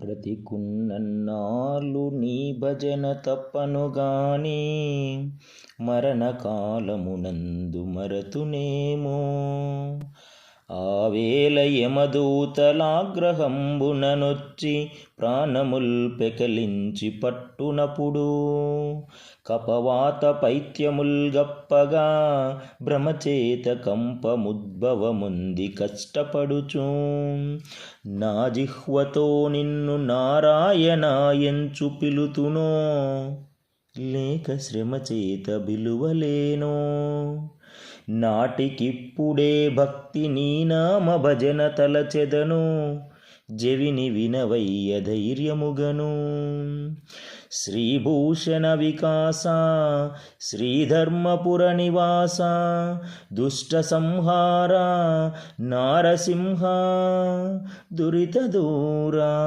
బ్రతికున్నన్నాళ్ళు నీ భజన తప్పనుగాని మరణకాలమునందు మరతునేమో. ఆవేళ యమదూతలాగ్రహంబుననొచ్చి ప్రాణముల్ పెకలించి పట్టునప్పుడు కపవాత పైత్యముల్ గప్పగా భ్రమచేత కంపముద్భవముంది కష్టపడుచు. నా జిహ్వతో నిన్ను నారాయణ ఎంచు పిలుతునో లేక శ్రమచేత బిలువలేనో. నాటికిప్పుడే భక్తి నీ నామ భజన తలచెదను జవిని వినవయ్య ధైర్యముగను. శ్రీభూషణ వికాస శ్రీధర్మపుర నివాస దుష్ట సంహార నారసింహ దురిత దూరా.